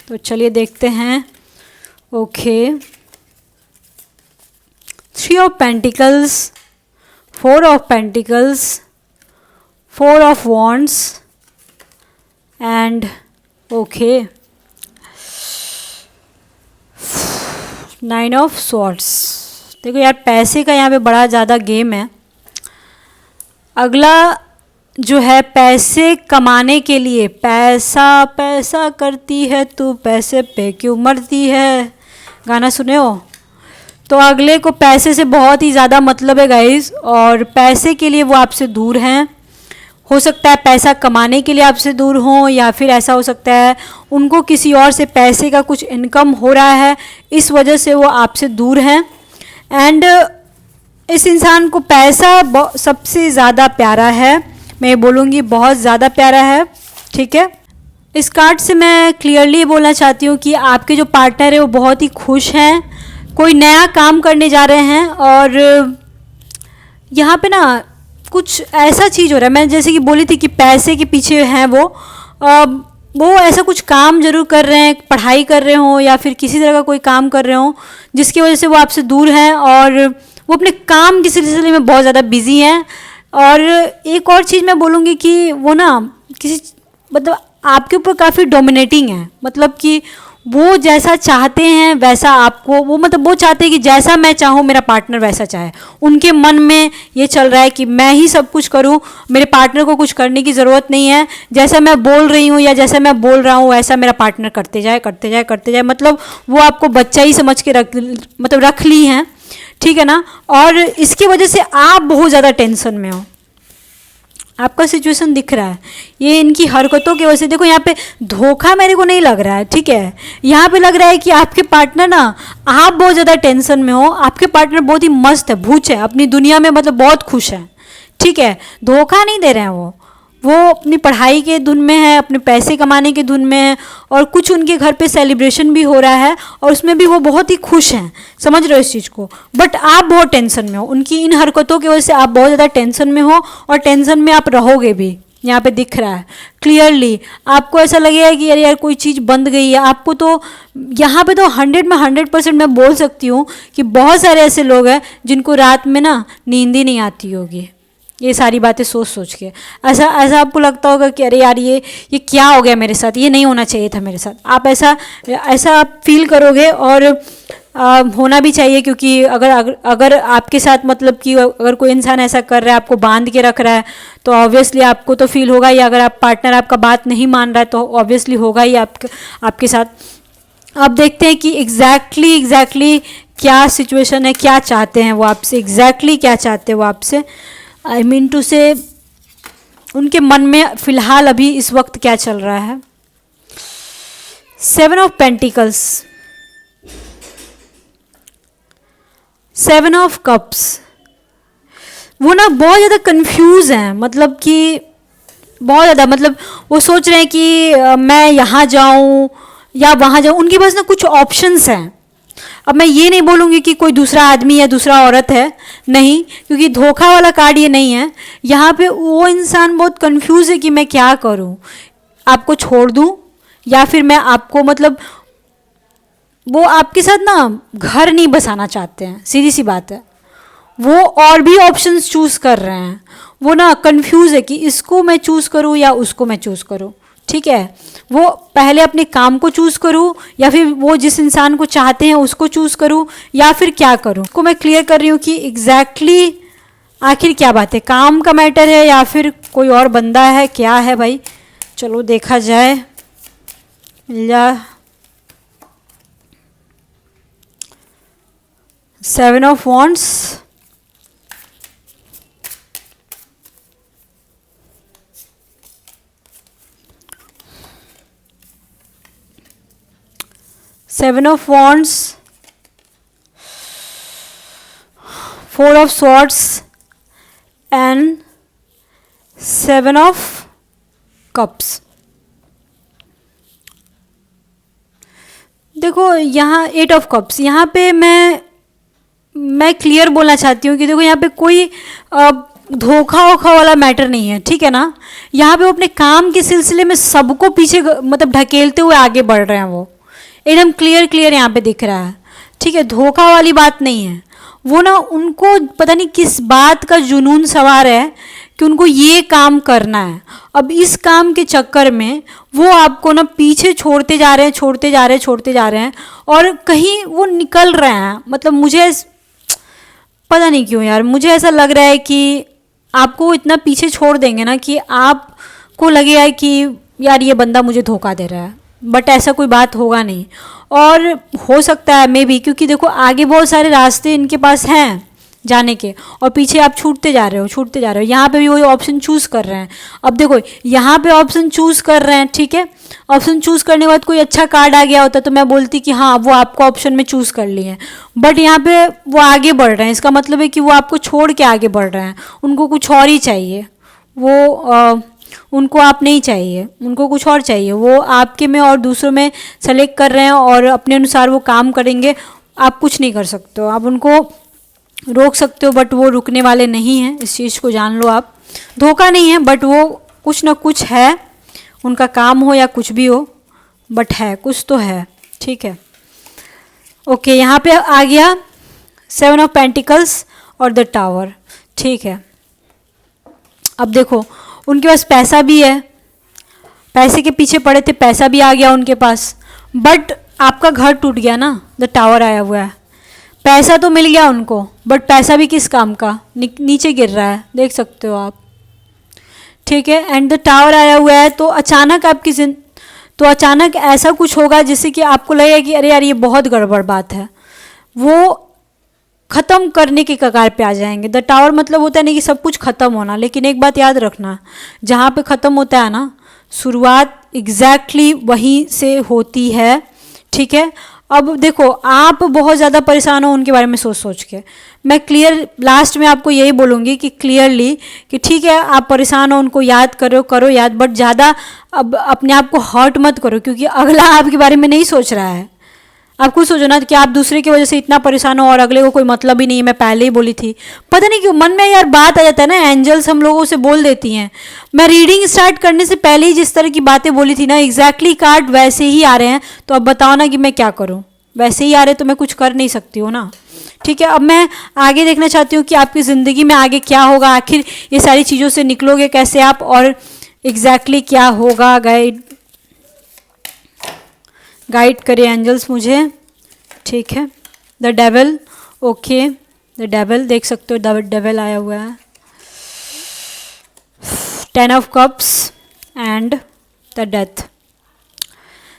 तो चलिए देखते हैं। Okay, 3 of pentacles, 4 of pentacles, 4 of wands and okay 9 of swords. देखो यार, पैसे का यहाँ पे बड़ा ज़्यादा गेम है। अगला जो है पैसे कमाने के लिए, पैसा पैसा करती है तू पैसे पे क्यों मरती है, गाना सुने हो। तो अगले को पैसे से बहुत ही ज़्यादा मतलब है गाइस, और पैसे के लिए वो आपसे दूर हैं। हो सकता है पैसा कमाने के लिए आपसे दूर हों, या फिर ऐसा हो सकता है उनको किसी और से पैसे का कुछ इनकम हो रहा है, इस वजह से वो आपसे दूर हैं। एंड इस इंसान को पैसा सबसे ज़्यादा प्यारा है, मैं बोलूँगी बहुत ज़्यादा प्यारा है, ठीक है। इस कार्ड से मैं क्लियरली बोलना चाहती हूँ कि आपके जो पार्टनर है वो बहुत ही खुश हैं, कोई नया काम करने जा रहे हैं। और यहाँ पे ना कुछ ऐसा चीज़ हो रहा है, मैं जैसे कि बोली थी कि पैसे के पीछे हैं वो ऐसा कुछ काम जरूर कर रहे हैं, पढ़ाई कर रहे हों या फिर किसी तरह का कोई काम कर रहे हों जिसकी वजह से वो आपसे दूर हैं, और वो अपने काम के सिलसिले में बहुत ज़्यादा बिजी हैं। और एक और चीज़ मैं बोलूँगी कि वो ना किसी मतलब आपके ऊपर काफ़ी डोमिनेटिंग है, मतलब कि वो जैसा चाहते हैं वैसा आपको, वो मतलब वो चाहते हैं कि जैसा मैं चाहूँ मेरा पार्टनर वैसा चाहे। उनके मन में ये चल रहा है कि मैं ही सब कुछ करूँ, मेरे पार्टनर को कुछ करने की ज़रूरत नहीं है, जैसा मैं बोल रही हूँ या जैसा मैं बोल रहा हूँ वैसा मेरा पार्टनर करते जाए करते जाए करते जाए। मतलब वो आपको बच्चा ही समझ के रख ली हैं, ठीक है ना। और इसकी वजह से आप बहुत ज़्यादा टेंशन में हो, आपका सिचुएशन दिख रहा है ये इनकी हरकतों की वजह से। देखो यहाँ पे धोखा मेरे को नहीं लग रहा है, ठीक है। यहाँ पे लग रहा है कि आपके पार्टनर ना, आप बहुत ज़्यादा टेंशन में हो, आपके पार्टनर बहुत ही मस्त है, भूच है अपनी दुनिया में, मतलब बहुत खुश है, ठीक है। धोखा नहीं दे रहे हैं वो अपनी पढ़ाई के धुन में है, अपने पैसे कमाने के धुन में है, और कुछ उनके घर पे सेलिब्रेशन भी हो रहा है और उसमें भी वो बहुत ही खुश हैं, समझ रहे हो इस चीज़ को। बट आप बहुत टेंशन में हो, उनकी इन हरकतों की वजह से आप बहुत ज़्यादा टेंशन में हो, और टेंशन में आप रहोगे भी। यहाँ पे दिख रहा है क्लियरली, आपको ऐसा लगेगा कि यार कोई चीज़ बंद गई है आपको। तो यहाँ पे तो 100% मैं बोल सकती हूँ कि बहुत सारे ऐसे लोग हैं जिनको रात में ना नींद ही नहीं आती होगी, ये सारी बातें सोच सोच के। ऐसा ऐसा आपको लगता होगा कि अरे यार ये क्या हो गया मेरे साथ, ये नहीं होना चाहिए था मेरे साथ। आप ऐसा आप फील करोगे, और होना भी चाहिए, क्योंकि अगर आपके साथ मतलब कि अगर कोई इंसान ऐसा कर रहा है, आपको बांध के रख रहा है, तो ऑब्वियसली आपको तो फील होगा ही। अगर आप पार्टनर आपका बात नहीं मान रहा है तो ऑब्वियसली होगा ही आपके साथ। अब देखते हैं कि एग्जैक्टली क्या सिचुएशन है, क्या चाहते हैं वो आपसे, एग्जैक्टली क्या चाहते हैं वो आपसे। आई मीन टू से उनके मन में फिलहाल अभी इस वक्त क्या चल रहा है। 7 ऑफ पेंटिकल्स, 7 ऑफ कप्स, वो ना बहुत ज़्यादा कंफ्यूज हैं, मतलब कि बहुत ज़्यादा, मतलब वो सोच रहे हैं कि मैं यहाँ जाऊँ या वहाँ जाऊँ। उनके पास ना कुछ ऑप्शंस हैं। अब मैं ये नहीं बोलूँगी कि कोई दूसरा आदमी या दूसरा औरत है, नहीं, क्योंकि धोखा वाला कार्ड ये नहीं है। यहाँ पे वो इंसान बहुत कंफ्यूज है कि मैं क्या करूँ, आपको छोड़ दूँ या फिर मैं आपको, मतलब वो आपके साथ ना घर नहीं बसाना चाहते हैं, सीधी सी बात है। वो और भी ऑप्शंस चूज़ कर रहे हैं, वो ना कंफ्यूज है कि इसको मैं चूज़ करूँ या उसको मैं चूज़ करूँ। ठीक है, वो पहले अपने काम को चूज़ करूँ या फिर वो जिस इंसान को चाहते हैं उसको चूज़ करूँ या फिर क्या करूँ। को मैं क्लियर कर रही हूँ कि एग्जैक्टली आखिर क्या बात है, काम का मैटर है या फिर कोई और बंदा है, क्या है भाई। चलो देखा जाए। या 7 of wands, Seven of Wands, 4 of Swords and 7 of Cups। देखो यहाँ 8 ऑफ कप्स, यहाँ पे मैं क्लियर बोलना चाहती हूँ कि देखो यहाँ पे कोई धोखा वोखा वाला मैटर नहीं है, ठीक है ना। यहाँ पे वो अपने काम के सिलसिले में सबको पीछे मतलब ढकेलते हुए आगे बढ़ रहे हैं, वो एकदम क्लियर यहाँ पे दिख रहा है, ठीक है। धोखा वाली बात नहीं है। वो ना उनको पता नहीं किस बात का जुनून सवार है कि उनको ये काम करना है। अब इस काम के चक्कर में वो आपको ना पीछे छोड़ते जा रहे हैं और कहीं वो निकल रहे हैं। मतलब मुझे पता नहीं क्यों यार, मुझे ऐसा लग रहा है कि आपको इतना पीछे छोड़ देंगे ना कि आपको लगेगा कि यार ये बंदा मुझे धोखा दे रहा है, बट ऐसा कोई बात होगा नहीं। और हो सकता है मे बी, क्योंकि देखो आगे बहुत सारे रास्ते इनके पास हैं जाने के और पीछे आप छूटते जा रहे हो। यहाँ पे भी वही ऑप्शन चूज़ कर रहे हैं। अब देखो यहाँ पे ऑप्शन चूज़ कर रहे हैं, ठीक है। ऑप्शन चूज़ करने के बाद कोई अच्छा कार्ड आ गया होता तो मैं बोलती कि हाँ वो आपको ऑप्शन में चूज़ कर लिए हैं, बट यहाँ पे वो आगे बढ़ रहे हैं। इसका मतलब है कि वो आपको छोड़ के आगे बढ़ रहे हैं। उनको कुछ और ही चाहिए, वो उनको आप नहीं चाहिए, उनको कुछ और चाहिए। वो आपके में और दूसरों में सेलेक्ट कर रहे हैं और अपने अनुसार वो काम करेंगे। आप कुछ नहीं कर सकते हो, आप उनको रोक सकते हो बट वो रुकने वाले नहीं हैं। इस चीज़ को जान लो आप। धोखा नहीं है बट वो कुछ ना कुछ है, उनका काम हो या कुछ भी हो, बट है कुछ तो है, ठीक है। ओके, यहाँ पे आ गया 7 ऑफ पेंटिकल्स और द टावर, ठीक है। अब देखो उनके पास पैसा भी है, पैसे के पीछे पड़े थे, पैसा भी आ गया उनके पास, बट आपका घर टूट गया ना, द टावर आया हुआ है। पैसा तो मिल गया उनको बट पैसा भी किस काम का, नीचे गिर रहा है, देख सकते हो आप, ठीक है। एंड द टावर आया हुआ है तो अचानक ऐसा कुछ होगा जिससे कि आपको लगेगा कि अरे यार ये बहुत गड़बड़ बात है। वो ख़त्म करने के कगार पे आ जाएंगे। द टावर मतलब होता है नहीं कि सब कुछ ख़त्म होना, लेकिन एक बात याद रखना, जहाँ पे ख़त्म होता है ना, शुरुआत एग्जैक्टली वहीं से होती है, ठीक है। अब देखो, आप बहुत ज़्यादा परेशान हो उनके बारे में सोच सोच के। मैं क्लियर लास्ट में आपको यही बोलूँगी कि क्लियरली कि ठीक है, आप परेशान हो, उनको याद करो याद, बट ज़्यादा अब अपने आप को हर्ट मत करो, क्योंकि अगला आपके बारे में नहीं सोच रहा है। आप खुद सोचो ना कि आप दूसरे की वजह से इतना परेशान हो और अगले को कोई मतलब ही नहीं है। मैं पहले ही बोली थी, पता नहीं क्यों मन में यार बात आ जाता है ना, एंजल्स हम लोगों से बोल देती हैं। मैं रीडिंग स्टार्ट करने से पहले ही जिस तरह की बातें बोली थी ना, एग्जैक्टली कार्ड वैसे ही आ रहे हैं। तो अब बताओ ना कि मैं क्या करूं, वैसे ही आ रहे तो मैं कुछ कर नहीं सकती हूँ ना। ठीक है, अब मैं आगे देखना चाहती हूँ कि आपकी ज़िंदगी में आगे क्या होगा, आखिर ये सारी चीज़ों से निकलोगे कैसे आप, और एग्जैक्टली क्या होगा। गाइड करिए एंजल्स मुझे। ठीक है, the devil, okay, the devil देख सकते हो, द डेविल आया हुआ है, 10 of cups and the death.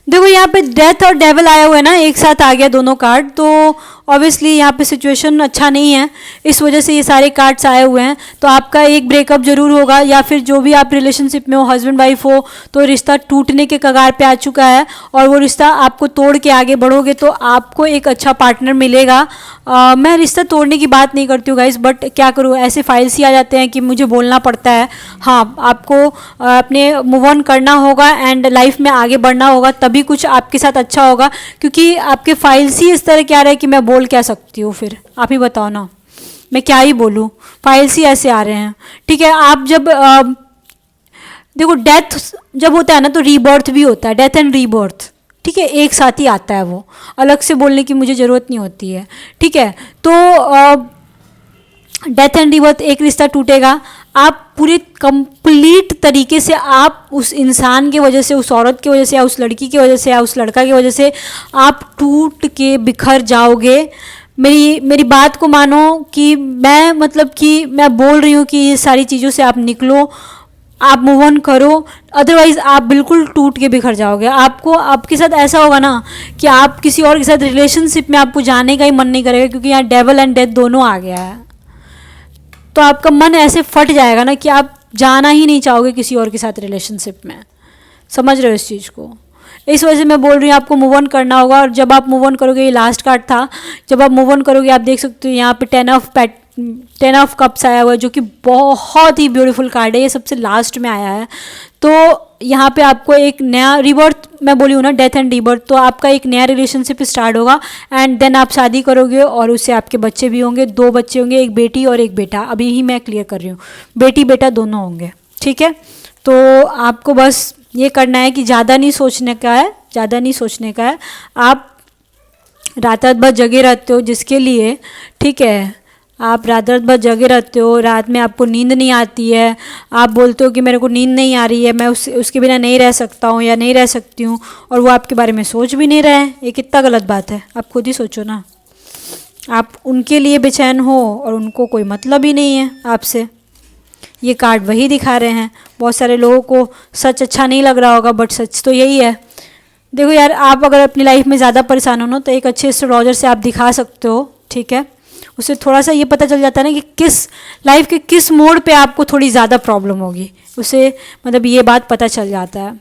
देखो यहाँ पे डेथ और डेविल आया हुआ है ना, एक साथ आ गया दोनों कार्ड, तो ऑब्वियसली यहाँ पे सिचुएशन अच्छा नहीं है, इस वजह से ये सारे कार्ड्स आए हुए हैं। तो आपका एक ब्रेकअप जरूर होगा, या फिर जो भी आप रिलेशनशिप में हो, हस्बैंड वाइफ हो, तो रिश्ता टूटने के कगार पे आ चुका है और वो रिश्ता आपको तोड़ के आगे बढ़ोगे तो आपको एक अच्छा पार्टनर मिलेगा। मैं रिश्ता तोड़ने की बात नहीं करती हूँ गाइस, बट क्या करूँ, ऐसे फाइल्स ही आ जाते हैं कि मुझे बोलना पड़ता है। हाँ, आपको अपने मूव ऑन करना होगा एंड लाइफ में आगे बढ़ना होगा, तभी कुछ आपके साथ अच्छा होगा, क्योंकि आपके फाइल्स ही इस तरह के आ रहे हैं कि मैं बोल क्या सकती हूँ। फिर आप ही बताओ ना, मैं क्या ही बोलूँ, फाइल्स ही ऐसे आ रहे हैं। ठीक है, आप जब देखो डेथ जब होता है ना तो रीबर्थ भी होता है, डेथ एंड रीबर्थ। ठीक है, एक साथ ही आता है, वो अलग से बोलने की मुझे ज़रूरत नहीं होती है। ठीक है, तो डेथ एंड रीबर्थ, एक रिश्ता टूटेगा, आप पूरे कंप्लीट तरीके से आप उस इंसान की वजह से, उस औरत की वजह से, या उस लड़की की वजह से, या उस लड़का की वजह से आप टूट के बिखर जाओगे। मेरी बात को मानो कि मैं मतलब कि मैं बोल रही हूँ कि ये सारी चीज़ों से आप निकलो, आप मूव ऑन करो, अदरवाइज़ आप बिल्कुल टूट के बिखर जाओगे। आपको आपके साथ ऐसा होगा ना कि आप किसी और के साथ रिलेशनशिप में आपको जाने का ही मन नहीं करेगा, क्योंकि यहाँ डेविल एंड डेथ दोनों आ गया है। तो आपका मन ऐसे फट जाएगा ना कि आप जाना ही नहीं चाहोगे किसी और के साथ रिलेशनशिप में। समझ रहे हो इस चीज़ को? इस वजह से मैं बोल रही हूँ आपको मूव ऑन करना होगा। और जब आप मूव ऑन करोगे, ये लास्ट कार्ड था, जब आप मूव ऑन करोगे आप देख सकते हो यहाँ पे 10 ऑफ कप्स आया हुआ है, जो कि बहुत ही ब्यूटीफुल कार्ड है। ये सबसे लास्ट में आया है। तो यहाँ पे आपको एक नया रिबर्थ, मैं बोली हूँ ना, डेथ एंड रिबर्थ, तो आपका एक नया रिलेशनशिप स्टार्ट होगा एंड देन आप शादी करोगे और उससे आपके बच्चे भी होंगे, 2 बच्चे होंगे, एक बेटी और एक बेटा। अभी ही मैं क्लियर कर रही हूँ, बेटी बेटा दोनों होंगे। ठीक है, तो आपको बस ये करना है कि ज़्यादा नहीं सोचने का है, ज़्यादा नहीं सोचने का है। आप रात भर जगे रहते हो जिसके लिए, ठीक है, आप रात भर जगे रहते हो, रात में आपको नींद नहीं आती है, आप बोलते हो कि मेरे को नींद नहीं आ रही है, मैं उसके बिना नहीं रह सकता हूँ या नहीं रह सकती हूँ, और वो आपके बारे में सोच भी नहीं रहे हैं। ये कितना गलत बात है, आप खुद ही सोचो ना। आप उनके लिए बेचैन हो और उनको कोई मतलब ही नहीं है आपसे। ये कार्ड वही दिखा रहे हैं। बहुत सारे लोगों को सच अच्छा नहीं लग रहा होगा, बट सच तो यही है। देखो यार, आप अगर अपनी लाइफ में ज़्यादा परेशान हो ना, तो एक अच्छे एस्ट्रोलॉजर से आप दिखा सकते हो। ठीक है, उससे थोड़ा सा ये पता चल जाता है ना कि किस लाइफ के किस मोड पे आपको थोड़ी ज़्यादा प्रॉब्लम होगी, उससे मतलब ये बात पता चल जाता है।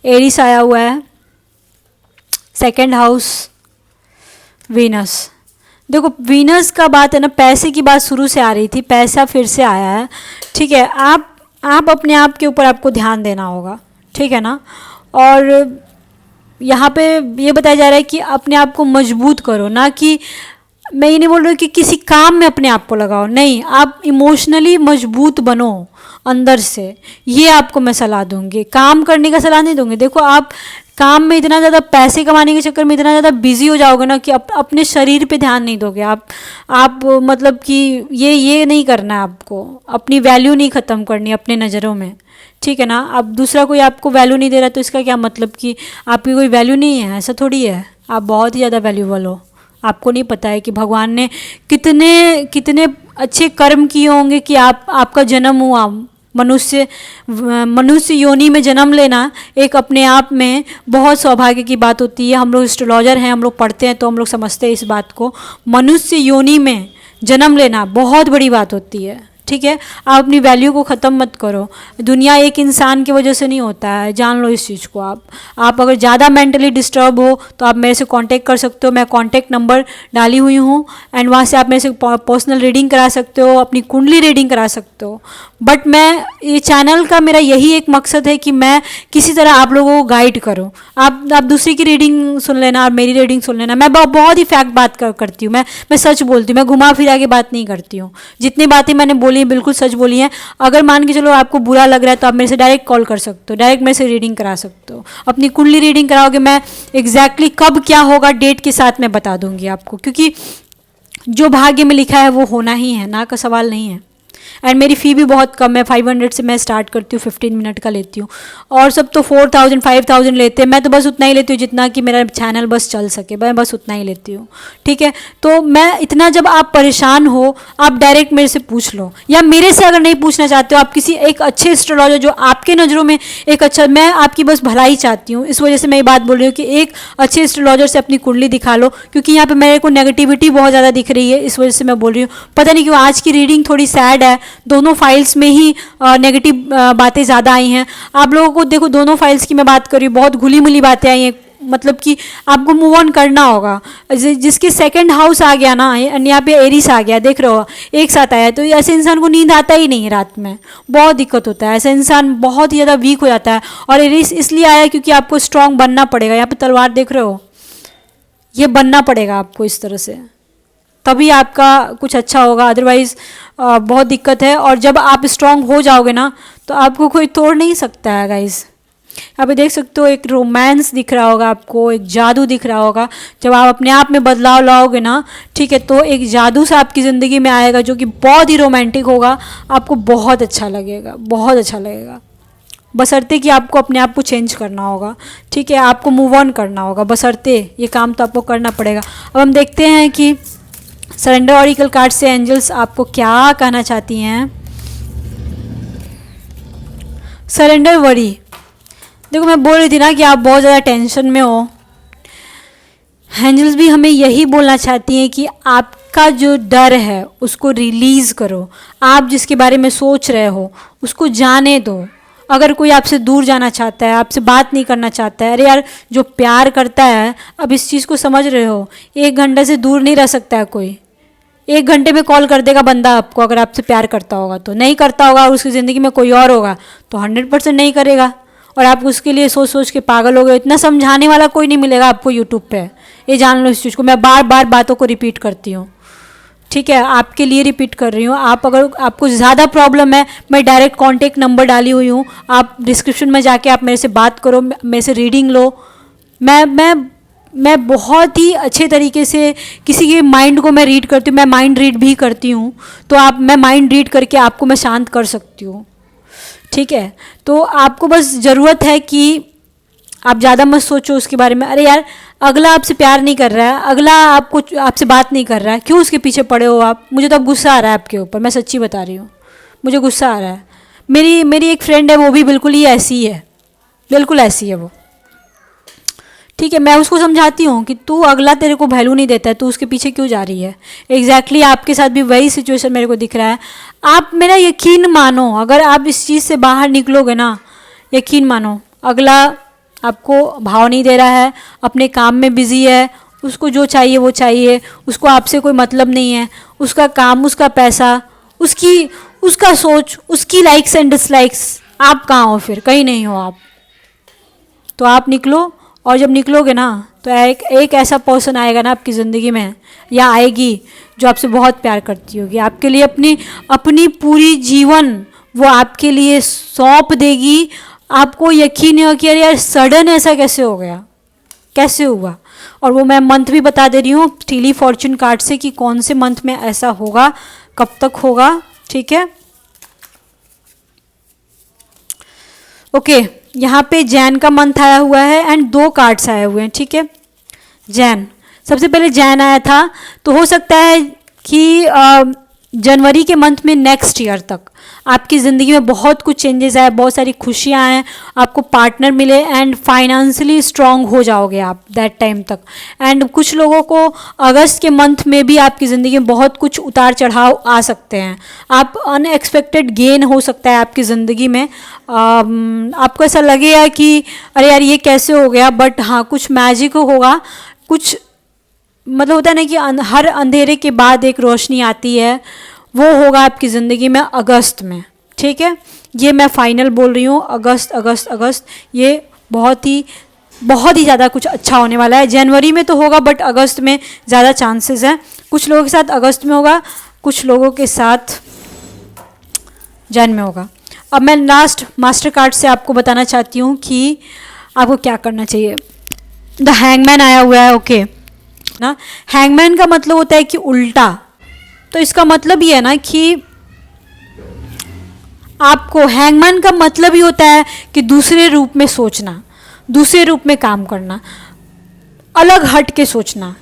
एरिस आया हुआ है, 2nd हाउस, वीनस। देखो वीनस का बात है ना, पैसे की बात शुरू से आ रही थी, पैसा फिर से आया है। ठीक है, आप अपने आप के ऊपर आपको ध्यान देना होगा। ठीक है ना, और यहाँ पे ये बताया जा रहा है कि अपने आप को मजबूत करो, ना कि मैं ये नहीं बोल रही हूँ कि किसी काम में अपने आप को लगाओ, नहीं, आप इमोशनली मजबूत बनो अंदर से। ये आपको मैं सलाह दूंगी, काम करने का सलाह नहीं दूंगी। देखो आप काम में इतना ज़्यादा, पैसे कमाने के चक्कर में इतना ज़्यादा बिजी हो जाओगे ना कि अपने शरीर पे ध्यान नहीं दोगे आप मतलब कि ये नहीं करना है आपको, अपनी वैल्यू नहीं ख़त्म करनी अपने नज़रों में। ठीक है ना, अब दूसरा कोई आपको वैल्यू नहीं दे रहा तो इसका क्या मतलब कि आपकी कोई वैल्यू नहीं है? ऐसा थोड़ी है, आप बहुत ही ज़्यादा वैल्यूबल हो। आपको नहीं पता है कि भगवान ने कितने अच्छे कर्म किए होंगे कि आपका जन्म हुआ। मनुष्य योनि में जन्म लेना एक अपने आप में बहुत सौभाग्य की बात होती है। हम लोग एस्ट्रोलॉजर हैं, हम लोग पढ़ते हैं, तो हम लोग समझते हैं इस बात को। मनुष्य योनि में जन्म लेना बहुत बड़ी बात होती है। ठीक है। आप अपनी वैल्यू को ख़त्म मत करो। दुनिया एक इंसान की वजह से नहीं होता है, जान लो इस चीज़ को। आप अगर ज़्यादा मेंटली डिस्टर्ब हो तो आप मेरे से कांटेक्ट कर सकते हो। मैं कांटेक्ट नंबर डाली हुई हूँ एंड वहाँ से आप मेरे से पर्सनल रीडिंग करा सकते हो, अपनी कुंडली रीडिंग करा सकते हो। बट मैं ये चैनल का मेरा यही एक मकसद है कि मैं किसी तरह आप लोगों को गाइड करूँ। आप दूसरी की रीडिंग सुन लेना और मेरी रीडिंग सुन लेना। मैं बहुत ही फैक्ट बात करती हूँ, मैं सच बोलती हूँ, मैं घुमा फिरा के बात नहीं करती हूँ। जितनी बातें मैंने बोली हैं बिल्कुल सच बोली हैं। अगर मान के चलो आपको बुरा लग रहा है तो आप मेरे से डायरेक्ट कॉल कर सकते हो, डायरेक्ट मेरे से रीडिंग करा सकते हो। अपनी कुंडली रीडिंग कराओगे, मैं एग्जैक्टली कब क्या होगा डेट के साथ मैं बता दूंगी आपको, क्योंकि जो भाग्य में लिखा है वो होना ही है, ना का सवाल नहीं है। एंड मेरी फ़ी भी बहुत कम है, 500 से मैं स्टार्ट करती हूँ, 15 मिनट का लेती हूँ। और सब तो 4000 5000 लेते हैं, मैं तो बस उतना ही लेती हूँ जितना कि मेरा चैनल बस चल सके, मैं बस उतना ही लेती हूँ, ठीक है। तो मैं इतना, जब आप परेशान हो आप डायरेक्ट मेरे से पूछ लो, या मेरे से अगर नहीं पूछना चाहते हो आप किसी एक अच्छे एस्ट्रोलॉजर जो आपके नज़रों में एक अच्छा, मैं आपकी बस भलाई चाहती हूँ, इस वजह से मैं ये बात बोल रही हूँ कि एक अच्छे एस्ट्रोलॉजर से अपनी कुंडली दिखा लो, क्योंकि यहाँ पे मेरे को नेगेटिविटी बहुत ज़्यादा दिख रही है, इस वजह से मैं बोल रही हूँ। पता नहीं क्यों आज की रीडिंग थोड़ी सैड है, दोनों फाइल्स में ही नेगेटिव बातें ज़्यादा आई हैं। आप लोगों को देखो, दोनों फाइल्स की मैं बात कर रही हूँ, बहुत घुली मुली बातें आई हैं, मतलब कि आपको मूव ऑन करना होगा। जिसके सेकंड हाउस आ गया ना, यहाँ पे एरिस आ गया, देख रहे हो एक साथ आया, तो ऐसे इंसान को नींद आता ही नहीं है रात में, बहुत दिक्कत होता है, ऐसा इंसान बहुत ही ज़्यादा वीक हो जाता है। और एरिस इसलिए आया क्योंकि आपको स्ट्रांग बनना पड़ेगा। यहाँ पे तलवार देख रहे हो, ये बनना पड़ेगा आपको इस तरह से, तभी आपका कुछ अच्छा होगा, अदरवाइज़ बहुत दिक्कत है। और जब आप स्ट्रांग हो जाओगे ना तो आपको कोई तोड़ नहीं सकता है गाइस। यहाँ पे देख सकते हो एक रोमांस दिख रहा होगा आपको, एक जादू दिख रहा होगा। जब आप अपने आप में बदलाव लाओगे ना, ठीक है, तो एक जादू सा आपकी ज़िंदगी में आएगा जो कि बहुत ही रोमांटिक होगा, आपको बहुत अच्छा लगेगा, बहुत अच्छा लगेगा। बशर्ते कि आपको अपने आप को चेंज करना होगा, ठीक है, आपको मूव ऑन करना होगा, बशर्ते ये काम तो आपको करना पड़ेगा। अब हम देखते हैं कि सरेंडर ऑरिकल कार्ड से एंजल्स आपको क्या कहना चाहती हैं। सरेंडर वरी, देखो मैं बोल रही थी ना कि आप बहुत ज़्यादा टेंशन में हो। एंजल्स भी हमें यही बोलना चाहती हैं कि आपका जो डर है उसको रिलीज़ करो। आप जिसके बारे में सोच रहे हो उसको जाने दो। अगर कोई आपसे दूर जाना चाहता है, आपसे बात नहीं करना चाहता है, अरे यार जो प्यार करता है, अब इस चीज़ को समझ रहे हो, 1 घंटे से दूर नहीं रह सकता है कोई। 1 घंटे में कॉल कर देगा बंदा आपको, अगर आपसे प्यार करता होगा तो। नहीं करता होगा और उसकी ज़िंदगी में कोई और होगा तो 100% नहीं करेगा, और आप उसके लिए सोच सोच के पागल हो गए। इतना समझाने वाला कोई नहीं मिलेगा आपको यूट्यूब पे, ये जान लो इस चीज़ को। मैं बार बार बातों को रिपीट करती हूँ, ठीक है, आपके लिए रिपीट कर रही हूँ। आप अगर आपको ज़्यादा प्रॉब्लम है, मैं डायरेक्ट कॉन्टेक्ट नंबर डाली हुई हूँ, आप डिस्क्रिप्शन में जाके आप मेरे से बात करो, मेरे से रीडिंग लो। मैं बहुत ही अच्छे तरीके से किसी के माइंड को मैं रीड करती हूँ, मैं माइंड रीड भी करती हूँ, तो मैं माइंड रीड करके आपको मैं शांत कर सकती हूँ, ठीक है। तो आपको बस ज़रूरत है कि आप ज़्यादा मत सोचो उसके बारे में। अरे यार अगला आपसे प्यार नहीं कर रहा है, अगला आपसे बात नहीं कर रहा है, क्यों उसके पीछे पड़े हो आप। मुझे तो अब गुस्सा आ रहा है आपके ऊपर, मैं सच्ची बता रही हूँ, मुझे गुस्सा आ रहा है। मेरी एक फ्रेंड है, वो भी बिल्कुल ही ऐसी है, बिल्कुल ऐसी है वो, ठीक है। मैं उसको समझाती हूँ कि तू, अगला तेरे को वैल्यू नहीं देता है, तू उसके पीछे क्यों जा रही है। एग्जैक्टली आपके साथ भी वही सिचुएशन मेरे को दिख रहा है। आप मेरा यकीन मानो, अगर आप इस चीज़ से बाहर निकलोगे ना, यकीन मानो अगला आपको भाव नहीं दे रहा है, अपने काम में बिजी है, उसको जो चाहिए वो चाहिए, उसको आपसे कोई मतलब नहीं है, उसका काम, उसका पैसा, उसका सोच, उसकी लाइक्स एंड डिसलाइक्स। आप कहाँ हो फिर, कहीं नहीं हो आप। तो आप निकलो, और जब निकलोगे ना तो एक ऐसा पर्सन आएगा ना आपकी ज़िंदगी में, या आएगी, जो आपसे बहुत प्यार करती होगी, आपके लिए अपनी पूरी जीवन वो आपके लिए सौंप देगी। आपको यकीन नहीं हो कि अरे यार सडन ऐसा कैसे हो गया, कैसे हुआ। और वो मैं मंथ भी बता दे रही हूँ टीली फॉर्चून कार्ड से कि कौन से मंथ में ऐसा होगा, कब तक होगा, ठीक है। ओके, यहाँ पे जैन का मंथ आया हुआ है एंड 2 कार्ड्स आए हुए हैं, ठीक है। जैन, सबसे पहले जैन आया था, तो हो सकता है कि जनवरी के मंथ में नेक्स्ट ईयर तक आपकी ज़िंदगी में बहुत कुछ चेंजेस आए, बहुत सारी खुशियाँ हैं, आपको पार्टनर मिले एंड फाइनेंशियली स्ट्रांग हो जाओगे आप दैट टाइम तक। एंड कुछ लोगों को अगस्त के मंथ में भी आपकी ज़िंदगी में बहुत कुछ उतार चढ़ाव आ सकते हैं, आप अनएक्सपेक्टेड गेन हो सकता है आपकी ज़िंदगी में। आपको ऐसा लगेगा कि अरे यार ये कैसे हो गया, बट हाँ कुछ मैजिक होगा, कुछ मतलब होता है ना कि हर अंधेरे के बाद एक रोशनी आती है, वो होगा आपकी ज़िंदगी में अगस्त में। ठीक है, ये मैं फाइनल बोल रही हूँ, अगस्त अगस्त अगस्त, ये बहुत ही ज़्यादा कुछ अच्छा होने वाला है। जनवरी में तो होगा बट अगस्त में ज़्यादा चांसेस हैं। कुछ लोगों के साथ अगस्त में होगा, कुछ लोगों के साथ जन में होगा। अब मैं लास्ट मास्टर कार्ड से आपको बताना चाहती हूँ कि आपको क्या करना चाहिए। द हैंगमैन आया हुआ है, ओके ना। हैंगमैन का मतलब होता है कि उल्टा, तो इसका मतलब ये है ना कि आपको, हैंगमैन का मतलब ही होता है कि दूसरे रूप में सोचना, दूसरे रूप में काम करना, अलग हट के सोचना।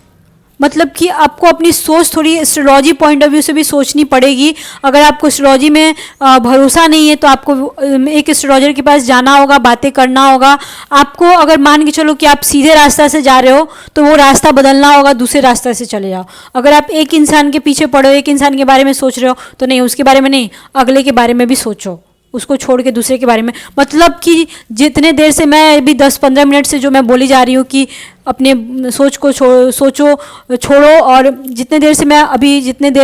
मतलब कि आपको अपनी सोच थोड़ी एस्ट्रोलॉजी पॉइंट ऑफ व्यू से भी सोचनी पड़ेगी। अगर आपको एस्ट्रोलॉजी में भरोसा नहीं है तो आपको एक एस्ट्रोलॉजर के पास जाना होगा, बातें करना होगा। आपको अगर मान के चलो कि आप सीधे रास्ता से जा रहे हो तो वो रास्ता बदलना होगा, दूसरे रास्ते से चले जाओ। अगर आप एक इंसान के पीछे पड़े हो, एक इंसान के बारे में सोच रहे हो तो नहीं, उसके बारे में नहीं, अगले के बारे में भी सोचो, उसको छोड़ के दूसरे के बारे में। मतलब कि जितने देर से मैं अभी 10-15 मिनट से जो मैं बोली जा रही हूँ कि अपने सोच को छोड़ो, और जितने देर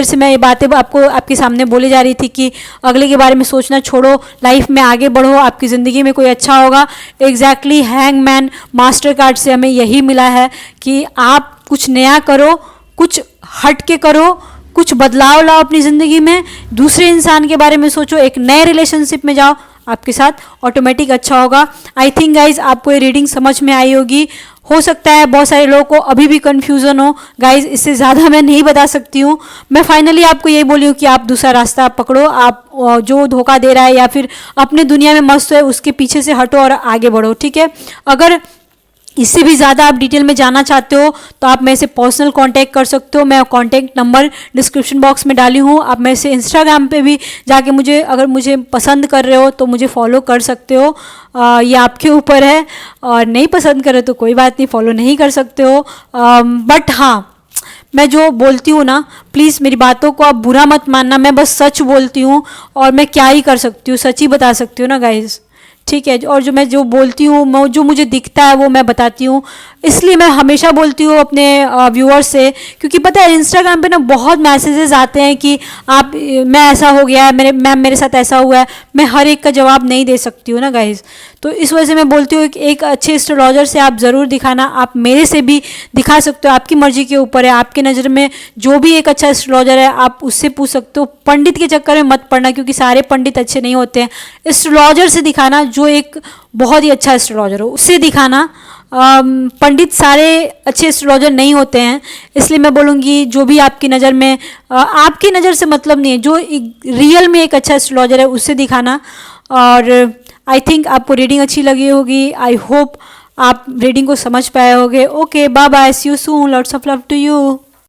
से मैं ये बातें आपको आपके सामने बोली जा रही थी कि अगले के बारे में सोचना छोड़ो, लाइफ में आगे बढ़ो, आपकी ज़िंदगी में कोई अच्छा होगा। एग्जैक्टली हैंगमैन मास्टर कार्ड से हमें यही मिला है कि आप कुछ नया करो, कुछ हट के करो, कुछ बदलाव लाओ अपनी ज़िंदगी में, दूसरे इंसान के बारे में सोचो, एक नए रिलेशनशिप में जाओ, आपके साथ ऑटोमेटिक अच्छा होगा। आई थिंक गाइज आपको ये रीडिंग समझ में आई होगी। हो सकता है बहुत सारे लोगों को अभी भी कन्फ्यूज़न हो। गाइज इससे ज़्यादा मैं नहीं बता सकती हूँ। मैं फाइनली आपको यही बोली हूँ कि आप दूसरा रास्ता पकड़ो, आप जो धोखा दे रहा है या फिर अपने दुनिया में मस्त है उसके पीछे से हटो और आगे बढ़ो। ठीक है, अगर इससे भी ज़्यादा आप डिटेल में जानना चाहते हो तो आप मेरे से पर्सनल कांटेक्ट कर सकते हो। मैं कांटेक्ट नंबर डिस्क्रिप्शन बॉक्स में डाली हूँ। आप मेरे से इंस्टाग्राम पे भी जाके अगर मुझे पसंद कर रहे हो तो मुझे फॉलो कर सकते हो। ये आपके ऊपर है, और नहीं पसंद करे तो कोई बात नहीं, फॉलो नहीं कर सकते हो। बट हाँ, मैं जो बोलती हूँ ना, प्लीज़ मेरी बातों को आप बुरा मत मानना, मैं बस सच बोलती हूँ और मैं क्या ही कर सकती हूँ, सच ही बता सकती हूँ ना गाइज़। ठीक है, और जो बोलती हूँ, जो मुझे दिखता है वो मैं बताती हूँ। इसलिए मैं हमेशा बोलती हूँ अपने व्यूअर्स से, क्योंकि पता है इंस्टाग्राम पे ना बहुत मैसेजेस आते हैं कि मैं ऐसा हो गया है, मेरे साथ ऐसा हुआ है। मैं हर एक का जवाब नहीं दे सकती हूँ ना गाइज, तो इस वजह से मैं बोलती हूँ कि एक अच्छे एस्ट्रोलॉजर से आप ज़रूर दिखाना। आप मेरे से भी दिखा सकते हो, आपकी मर्जी के ऊपर है। आपके नज़र में जो भी एक अच्छा एस्ट्रोलॉजर है आप उससे पूछ सकते हो। पंडित के चक्कर में मत पड़ना, क्योंकि सारे पंडित अच्छे नहीं होते हैं। एस्ट्रोलॉजर से दिखाना जो एक बहुत ही अच्छा एस्ट्रोलॉजर हो, उससे दिखाना। पंडित सारे अच्छे एस्ट्रोलॉजर नहीं होते हैं, इसलिए मैं बोलूँगी जो भी आपकी नज़र में, आपकी नज़र से मतलब नहीं है, जो रियल में एक अच्छा एस्ट्रोलॉजर है उससे दिखाना। और आई थिंक आपको रीडिंग अच्छी लगी होगी। आई होप आप रीडिंग को समझ पाए होगे। Okay, bye bye, see you soon, lots of love to you.